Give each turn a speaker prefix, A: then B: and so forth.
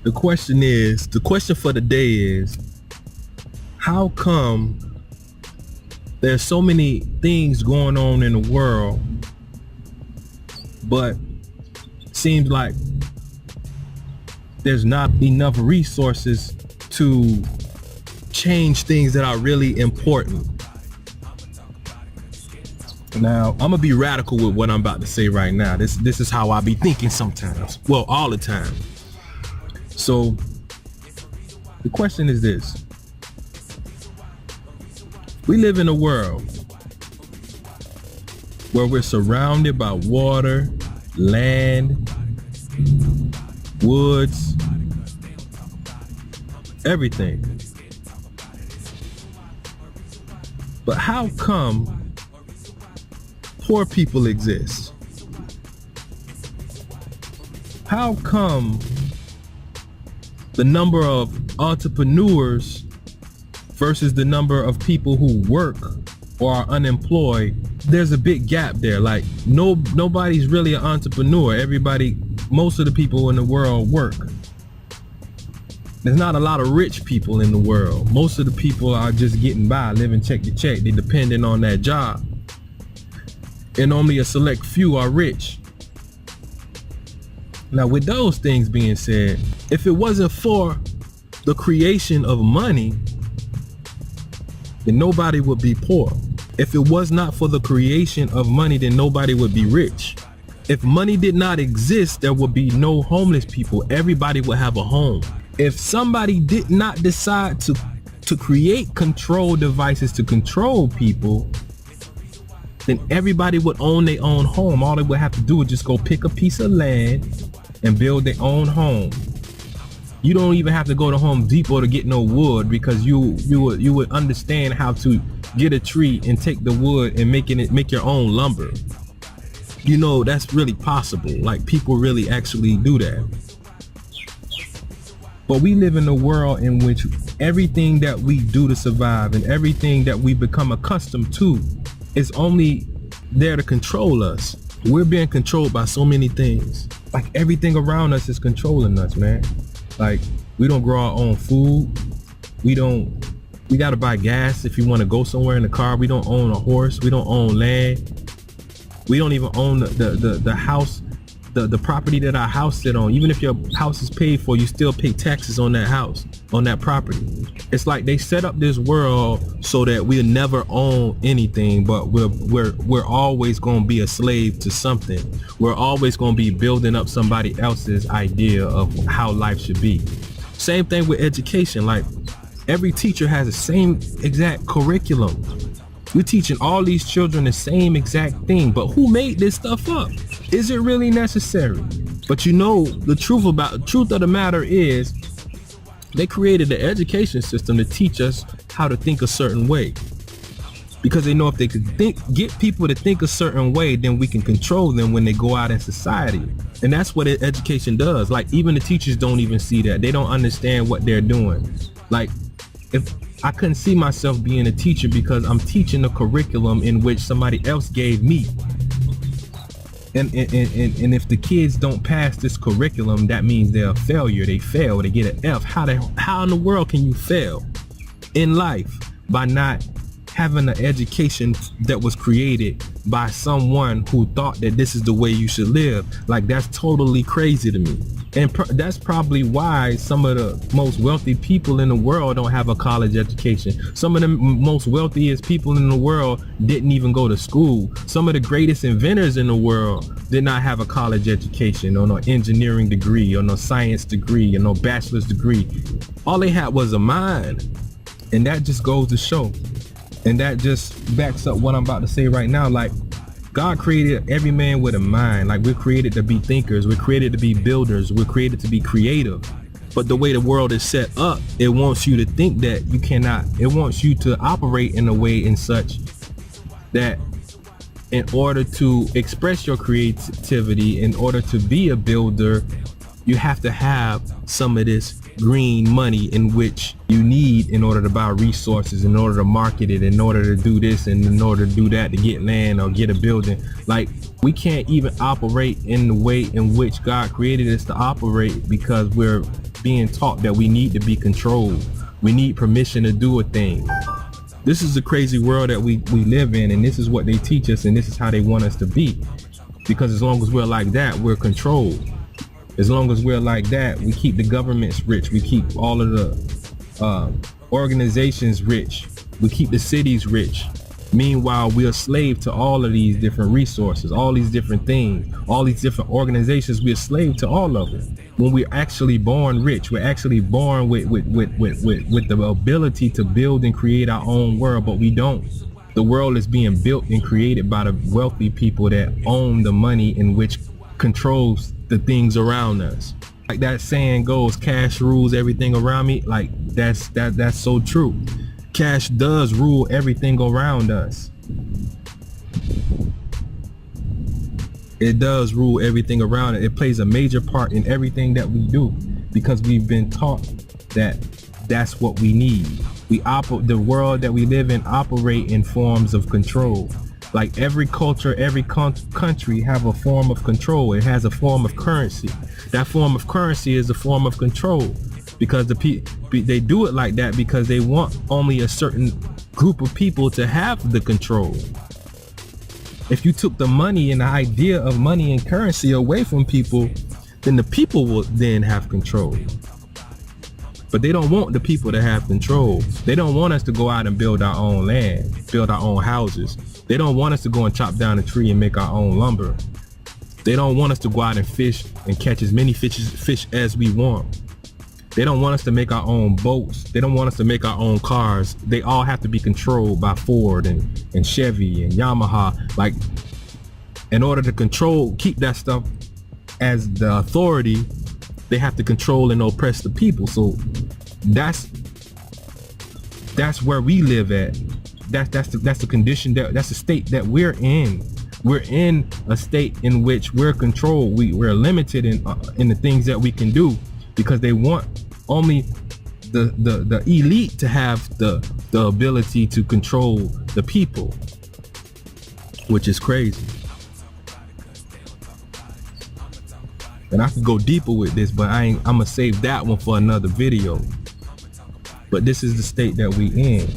A: The question for the day is, how come there's so many things going on in the world, but seems like there's not enough resources to change things that are really important? Now, I'm gonna be radical with what I'm about to say right now. This is how I be thinking sometimes. Well, all the time. So the question is this. We live in a world where we're surrounded by water, land, woods, everything. But how come poor people exist? How come the number of entrepreneurs versus the number of people who work or are unemployed, there's a big gap there? Like nobody's really an entrepreneur. Most of the people in the world work. There's not a lot of rich people in the world. Most of the people are just getting by, living check to check. They're dependent on that job. And only a select few are rich. Now, with those things being said, if it wasn't for the creation of money, then nobody would be poor. If it was not for the creation of money, then nobody would be rich. If money did not exist, there would be no homeless people. Everybody would have a home. If somebody did not decide to create control devices to control people, then everybody would own their own home. All they would have to do is just go pick a piece of land and build their own home. You don't even have to go to Home Depot to get no wood, because you would understand how to get a tree and take the wood and make your own lumber. You know, that's really possible. Like, people really actually do that. But we live in a world in which everything that we do to survive and everything that we become accustomed to is only there to control us. We're being controlled by so many things. Like, everything around us is controlling us, man. Like, we don't grow our own food. We gotta buy gas if you want to go somewhere in the car. We don't own a horse. We don't own land. We don't even own the house, the property that our house sit on. Even if your house is paid for, you still pay taxes on that house, on that property. It's like they set up this world so that we'll never own anything, but we're always going to be a slave to something. We're always going to be building up somebody else's idea of how life should be. Same thing with education. Like, every teacher has the same exact curriculum. We're teaching all these children the same exact thing, but who made this stuff up? Is it really necessary? But you know, the truth of the matter is, they created the education system to teach us how to think a certain way, because they know if they could get people to think a certain way, then we can control them when they go out in society. And that's what education does. Like, even the teachers don't even see that. They don't understand what they're doing. Like, if I couldn't see myself being a teacher, because I'm teaching a curriculum in which somebody else gave me. And if the kids don't pass this curriculum, that means they're a failure. They fail. They get an F. How in the world can you fail in life by not having an education that was created by someone who thought that this is the way you should live? Like, that's totally crazy to me. And that's probably why some of the most wealthy people in the world don't have a college education. Some of the most wealthiest people in the world didn't even go to school. Some of the greatest inventors in the world did not have a college education, or no engineering degree, or no science degree, or no bachelor's degree. All they had was a mind. And that just goes to show. And that just backs up what I'm about to say right now. Like, God created every man with a mind. Like, we're created to be thinkers. We're created to be builders. We're created to be creative. But the way the world is set up, it wants you to think that you cannot. It wants you to operate in a way in such that in order to express your creativity, in order to be a builder, you have to have some of this green money in which you need in order to buy resources, in order to market it, in order to do this, and in order to do that, to get land or get a building. Like, we can't even operate in the way in which God created us to operate, because we're being taught that we need to be controlled. We need permission to do a thing. This is the crazy world that we live in, and this is what they teach us, and this is how they want us to be. Because as long as we're like that, we're controlled. As long as we're like that, we keep the governments rich. We keep all of the organizations rich. We keep the cities rich. Meanwhile, we're a slave to all of these different resources, all these different things, all these different organizations. We're a slave to all of them. When we're actually born rich, we're actually born with the ability to build and create our own world, but we don't. The world is being built and created by the wealthy people that own the money in which controls the things around us. Like that saying goes, cash rules everything around me. Like that's so true. Cash does rule everything around us. It does rule everything around it. It plays a major part in everything that we do because we've been taught that that's what we need. The world that we live in operate in forms of control. Like every culture, every country have a form of control. It has a form of currency. That form of currency is a form of control because they do it like that because they want only a certain group of people to have the control. If you took the money and the idea of money and currency away from people, then the people will then have control. But they don't want the people to have control. They don't want us to go out and build our own land, build our own houses. They don't want us to go and chop down a tree and make our own lumber. They don't want us to go out and fish and catch as many fish as we want. They don't want us to make our own boats. They don't want us to make our own cars. They all have to be controlled by Ford and Chevy and Yamaha. Like, in order to keep that stuff as the authority, they have to control and oppress the people. So that's where we live at. That's the condition that's the state that we're in. We're in a state in which we're controlled. We're limited in the things that we can do because they want only the elite to have the ability to control the people, which is crazy. And I could go deeper with this, but I'm gonna save that one for another video. But this is the state that we in.